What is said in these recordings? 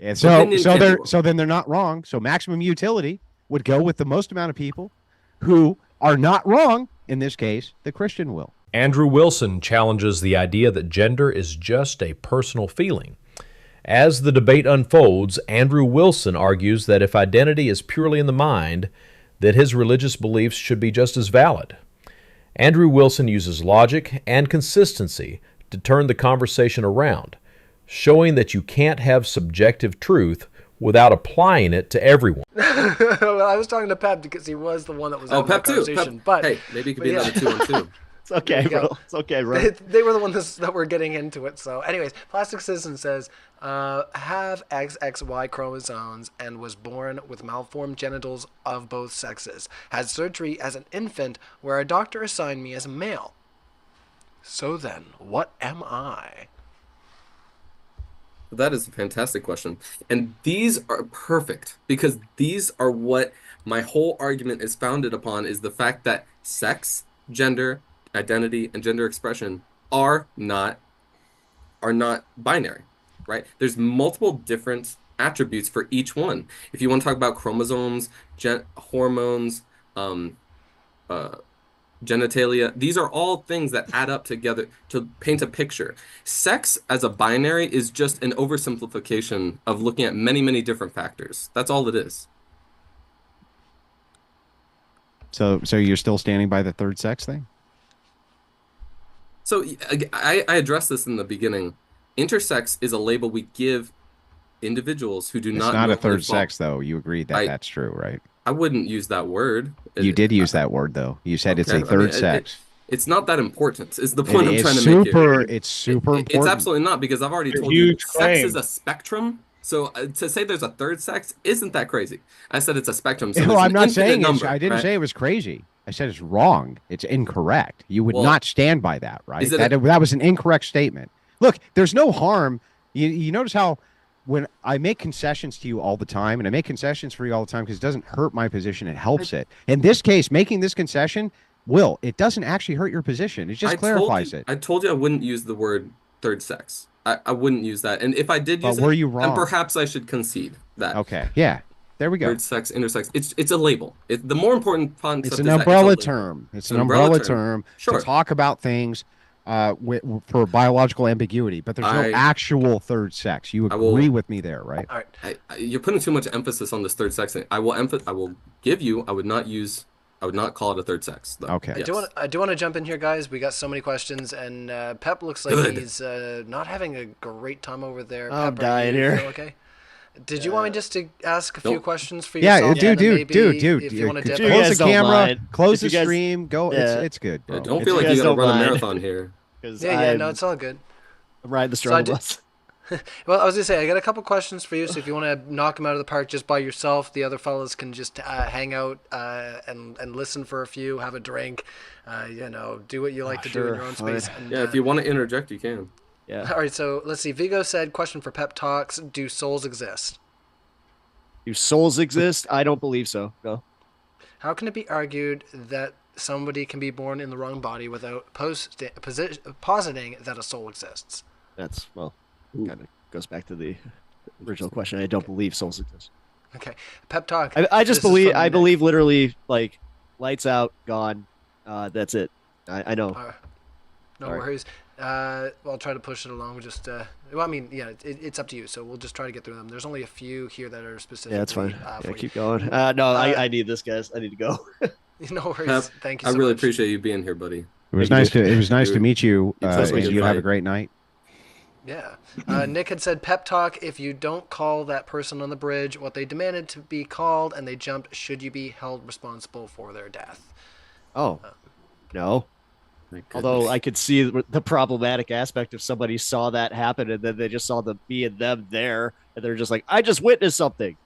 And Opinion so can be they're wrong. so then they're not wrong. So maximum utility would go with the most amount of people who are not wrong. In this case, the Christian will. Andrew Wilson challenges the idea that gender is just a personal feeling. As the debate unfolds, Andrew Wilson argues that if identity is purely in the mind, that his religious beliefs should be just as valid. Andrew Wilson uses logic and consistency to turn the conversation around, showing that you can't have subjective truth without applying it to everyone. Well, I was talking to Pep because he was the one that was having Pep that too. conversation. Pep, But hey, maybe it could be yeah. another 2-on-2. It's okay, you go. bro. It's okay, bro. They were the ones that were getting into it. So, anyways, Plastic Citizen says, have XXY chromosomes and was born with malformed genitals of both sexes. Had surgery as an infant where a doctor assigned me as a male. So then, what am I? That is a fantastic question. And these are perfect because these are what my whole argument is founded upon, is the fact that sex, gender, identity, and gender expression are not binary, right? There's multiple different attributes for each one. If you want to talk about chromosomes, hormones, genitalia, these are all things that add up together to paint a picture. Sex as a binary is just an oversimplification of looking at many, many different factors. That's all it is. So you're still standing by the third sex thing? So I addressed this in the beginning. Intersex is a label we give individuals who do It's not not a normally third fall. sex, though. You agreed that that's true, right? I wouldn't use that word. You did use that word, though. You said it's a Okay, I third mean, sex. It's not that important. Is the point I'm It's trying to make here. It's super important. It's absolutely not, because I've already told you sex is a spectrum. So to say there's a third sex isn't that crazy. I said it's a spectrum. So No, I'm not saying number, I didn't say it was crazy. I said it's wrong. It's incorrect. You would not stand by that, right? That was an incorrect statement. Look, there's no harm. You notice how when I make concessions to you all the time, and I make concessions for you all the time because it doesn't hurt my position, it helps it. In this case, making this concession, it doesn't actually hurt your position. It just clarifies it. I told you I wouldn't use the word third sex. I wouldn't use that. And if I did use were you wrong? then perhaps I should concede that. Okay, yeah. There we go. Third sex, intersex. It's a label. The more important concept it's is an umbrella term. It's an umbrella term to talk about things for biological ambiguity, but there's no actual third sex. You agree with me there, right? All right. You're putting too much emphasis on this third sex thing. I will give you. I would not call it a third sex, though. Okay. Yes. I do want to jump in here, guys. We got so many questions, and Pep looks like he's not having a great time over there. I'm Pep, dying here. Okay. Did you want me just to ask a few questions for yeah, yourself? dude. If you want to dip close the camera, mind. close the If you guys- stream, go. Yeah. It's good, bro. Don't feel like you gotta run a marathon here. Yeah, no, it's all good. I'm riding the struggle bus. Well, I was gonna say I got a couple questions for you, so if you want to knock them out of the park just by yourself, the other fellas can just hang out and listen for a few, have a drink, do what you like to do in your own space. And, if you want to interject, you can. Yeah. All right, so let's see. Vigo said, question for Pep Talks: do souls exist? Do souls exist? I don't believe so. No. How can it be argued that somebody can be born in the wrong body without positing that a soul exists? That's kind of goes back to the original question. I don't believe souls exist. Okay, Pep Talk. I just believe. I believe literally like lights out, gone. That's it. I know. No worries. I'll try to push it along. It's up to you. So we'll just try to get through them. There's only a few here that are specific. Yeah, that's fine. Keep going. I need this, guys. I need to go. No worries. Pep, Thank you so much. I really appreciate you being here, buddy. It was nice to meet you. You have a great night. Yeah. Nick had said, Pep Talk, if you don't call that person on the bridge what they demanded to be called and they jumped, should you be held responsible for their death? Oh, no. Although I could see the problematic aspect if somebody saw that happen and then they just saw me and them there and they're just like, I just witnessed something.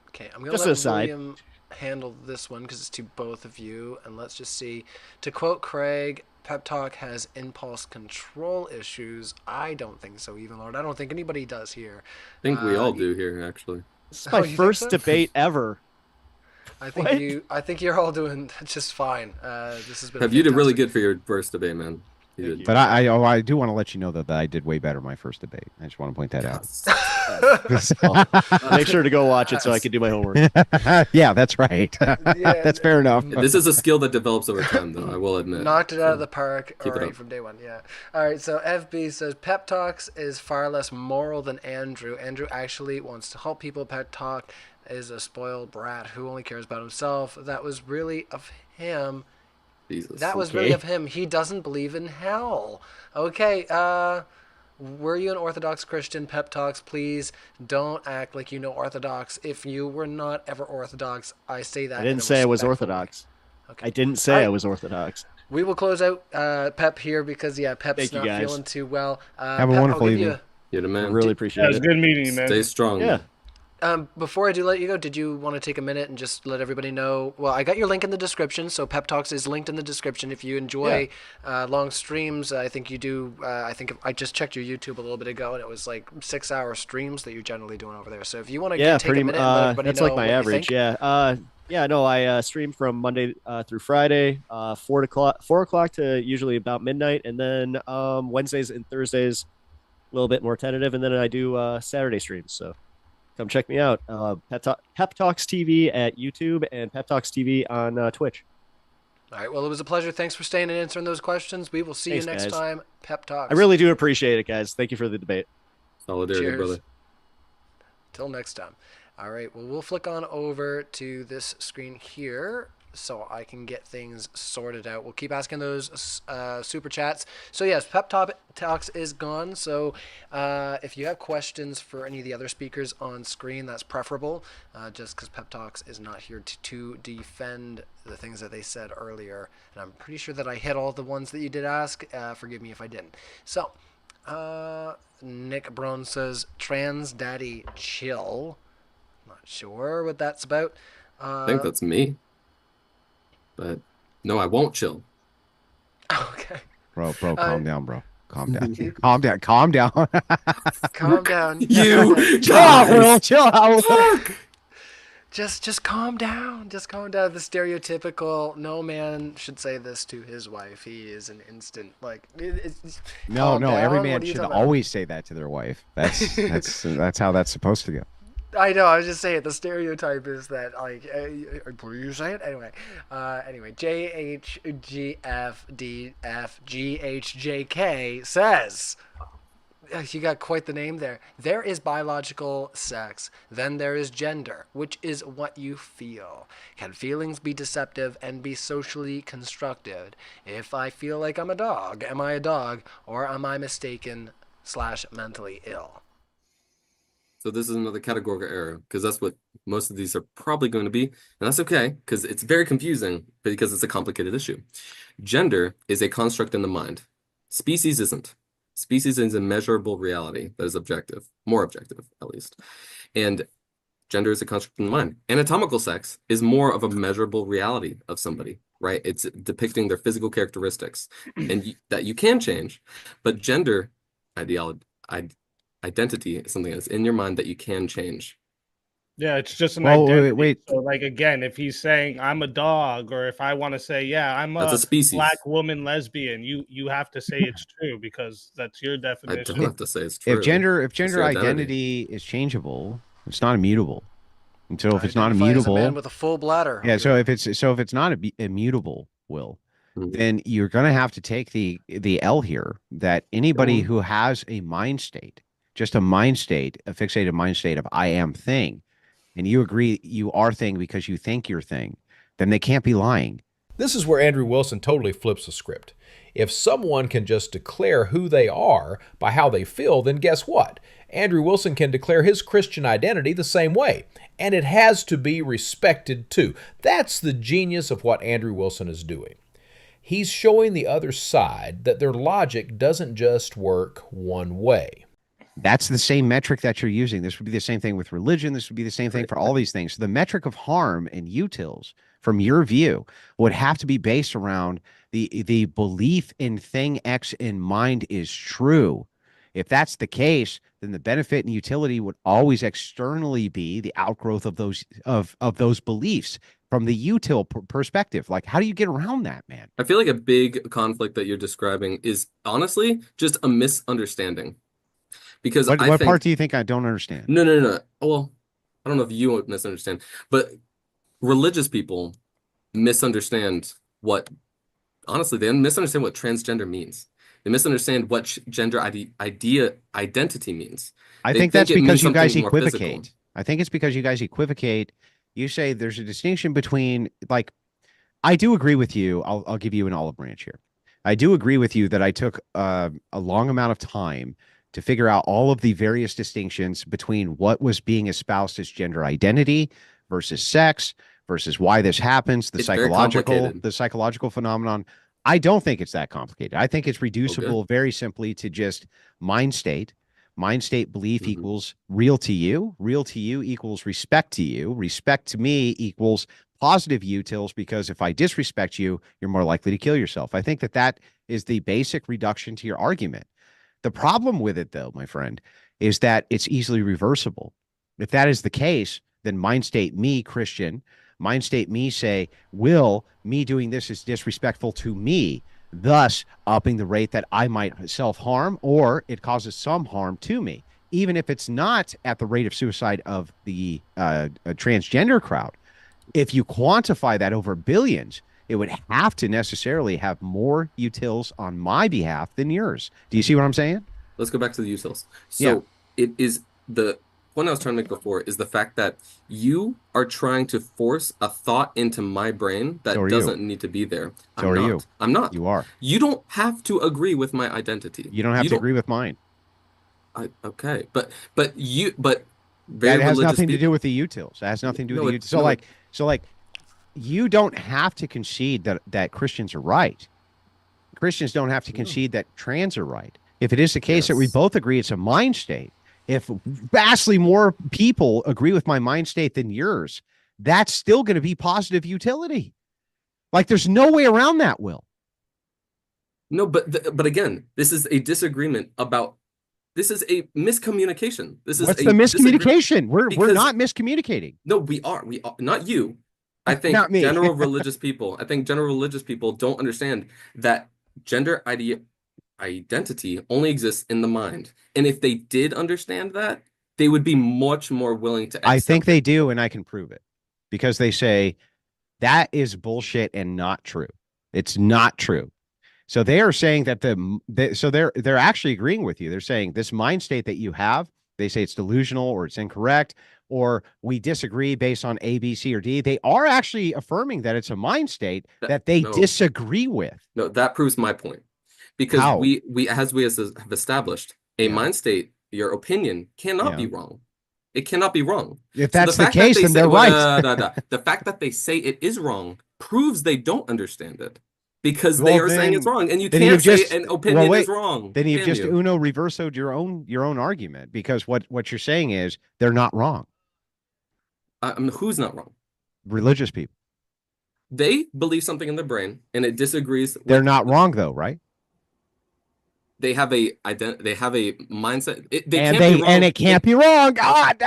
Okay, I'm going to let William handle this one because it's to both of you. And let's just see. To quote Craig, Pep Talk has impulse control issues. I don't think so, even Lord. I don't think anybody does here. I think we all do here, actually. This is my first debate ever. I think you're all doing just fine. This has been. You did really good for your first debate, man. But I do want to let you know that I did way better my first debate. I just want to point that out. Well, make sure to go watch it so I can do my homework. Yeah, that's right. That's fair enough. This is a skill that develops over time, though, I will admit. Knocked it out of the park it from day one. Yeah. All right. So FB says pep talks is far less moral than Andrew. Andrew actually wants to help people. Pep talk is a spoiled brat who only cares about himself. That was really of him. Jesus. That was really of him. He doesn't believe in hell. Okay. Were you an Orthodox Christian? Pep talks, please don't act like you know Orthodox. If you were not ever Orthodox, I say that. I didn't say I was Orthodox. Okay. I didn't say I was Orthodox. We will close out Pep here because Pep's not feeling too well. Have a wonderful evening. You're the man. I really appreciate it. It was a good meeting you, man. Stay strong. Yeah. Before I do let you go, did you want to take a minute and just let everybody know? Well, I got your link in the description, so Pep Talks is linked in the description. If you enjoy long streams, I think you do. I think I just checked your YouTube a little bit ago, and it was like 6-hour streams that you're generally doing over there. So if you want to take a minute and let everybody that's know like my average. I stream from Monday through Friday, 4 o'clock to usually about midnight, and then Wednesdays and Thursdays a little bit more tentative, and then I do Saturday streams. So come check me out. Pep Talks TV at YouTube and Pep Talks TV on Twitch. All right. Well, it was a pleasure. Thanks for staying and answering those questions. We will see you next time. Pep Talks. I really do appreciate it, guys. Thank you for the debate. Solidarity, brother. Till next time. All right. Well, we'll flick on over to this screen here so I can get things sorted out. We'll keep asking those super chats. So yes, Pep Talks is gone. So if you have questions for any of the other speakers on screen, that's preferable, just because Pep Talks is not here to defend the things that they said earlier. And I'm pretty sure that I hit all the ones that you did ask. Forgive me if I didn't. So Nick Brown says, trans daddy chill. Not sure what that's about. I think that's me. But no, I won't chill. Okay. Bro, calm down, bro. Calm down. Calm down. Calm down. Calm down. You chill out, bro. Chill out. Just calm down. Just calm down. The stereotypical no man should say this to his wife. He is an instant no. Every man should always say that to their wife. That's how that's supposed to go. I know. I was just saying the stereotype is that what are you saying? Anyway, JHGFDFGHJK says, you got quite the name there. There is biological sex, then there is gender, which is what you feel. Can feelings be deceptive and be socially constructed? If I feel like I'm a dog, am I a dog, or am I mistaken / mentally ill? So this is another categorical error, because that's what most of these are probably going to be. And that's okay, because it's very confusing, because it's a complicated issue. Gender is a construct in the mind. Species isn't. Species is a measurable reality that is objective, more objective, at least. And gender is a construct in the mind. Anatomical sex is more of a measurable reality of somebody, right? It's depicting their physical characteristics, and that you can change. But gender identity is something that's in your mind that you can change. Yeah, it's just an identity. Wait. So, like, again, if he's saying I'm a dog, or if I want to say, I'm a species. Black woman lesbian, you have to say it's true because that's your definition. I don't have to say it's true. If gender identity is changeable, it's not immutable. And so if it's not immutable, a man with a full bladder. Yeah. So if it's not immutable, then you're going to have to take the L here, that anybody who has a mind state, just a mind state, a fixated mind state of I am thing, and you agree you are thing because you think you're thing, then they can't be lying. This is where Andrew Wilson totally flips the script. If someone can just declare who they are by how they feel, then guess what? Andrew Wilson can declare his Christian identity the same way, and it has to be respected too. That's the genius of what Andrew Wilson is doing. He's showing the other side that their logic doesn't just work one way. That's the same metric that you're using. This would be the same thing with religion. This would be the same thing for all these things. So the metric of harm and utils, from your view, would have to be based around the belief in thing X in mind is true. If that's the case, then the benefit and utility would always externally be the outgrowth of those beliefs from the util perspective. Like, how do you get around that, man? I feel like a big conflict that you're describing is honestly just a misunderstanding. Because what I think, part do you think I don't understand? No. Well, I don't know if you would misunderstand, but religious people misunderstand what, honestly, they misunderstand what transgender means. They misunderstand what gender identity means. I They think that's it means because you guys something more physical. equivocate. I think it's because you guys equivocate. You say there's a distinction between, like, I do agree with you. I'll give you an olive branch here. I do agree with you that I took a long amount of time to figure out all of the various distinctions between what was being espoused as gender identity versus sex versus why this happens, the It's very complicated. psychological phenomenon. I don't think it's that complicated. I think it's reducible very simply to just mind state. Mind state belief equals real to you. Real to you equals respect to you. Respect to me equals positive utils, because if I disrespect you, you're more likely to kill yourself. I think that that is the basic reduction to your argument. The problem with it, though, my friend, is that it's easily reversible. If that is the case, then mind state me, Christian, mind state me say, will me doing this is disrespectful to me, thus upping the rate that I might self-harm, or it causes some harm to me, even if it's not at the rate of suicide of the transgender crowd. If you quantify that over billions, it would have to necessarily have more utils on my behalf than yours. Do you see what I'm saying? Let's go back to the utils. So it is the point I was trying to make before is the fact that you are trying to force a thought into my brain that doesn't need to be there. So are you. I'm not. You are. You don't have to agree with my identity. You don't have to agree with mine. Okay, but very that has nothing to do with the utils. That has nothing to do with the utils. So like, you don't have to concede that Christians are right. Christians don't have to concede that trans are right. If it is the case that we both agree it's a mind state, if vastly more people agree with my mind state than yours, that's still going to be positive utility. Like, there's no way around that, Will. No, but again, this is a disagreement about. This is a miscommunication. What's the miscommunication? We're not miscommunicating. No, we are. We are not you. I think general religious people. I think general religious people don't understand that gender identity only exists in the mind. And if they did understand that, they would be much more willing to accept I think they do, and I can prove it. Because they say that is bullshit and not true. It's not true. So they are saying that they're actually agreeing with you. They're saying this mind state that you have, they say it's delusional or it's incorrect, or we disagree based on A, B, C, or D. They are actually affirming that it's a mind state that they disagree with. No, that proves my point. Because we have established, a mind state, your opinion cannot be wrong. It cannot be wrong. If that's the case, then they're right. The fact that they say it is wrong proves they don't understand it. Because they are saying it's wrong, and you can't say an opinion is wrong. Then you've just uno reversoed your own argument, because what you're saying is they're not wrong. Who's not wrong? Religious people. They believe something in their brain, and it disagrees. They're not wrong, though, right? They have a mindset. It can't be wrong. God,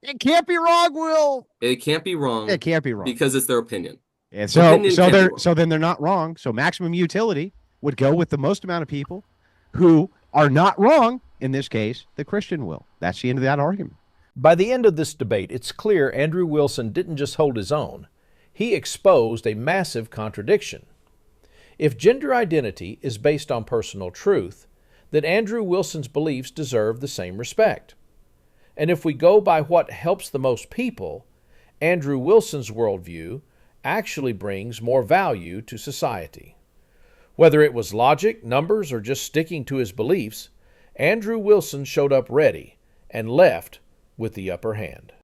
it can't be wrong, Will. It can't be wrong. It can't be wrong because it's their opinion. And so then they're not wrong. So maximum utility would go with the most amount of people who are not wrong. In this case, the Christian will. That's the end of that argument. By the end of this debate, it's clear Andrew Wilson didn't just hold his own. He exposed a massive contradiction. If gender identity is based on personal truth, then Andrew Wilson's beliefs deserve the same respect. And if we go by what helps the most people, Andrew Wilson's worldview actually brings more value to society. Whether it was logic, numbers, or just sticking to his beliefs, Andrew Wilson showed up ready and left with the upper hand.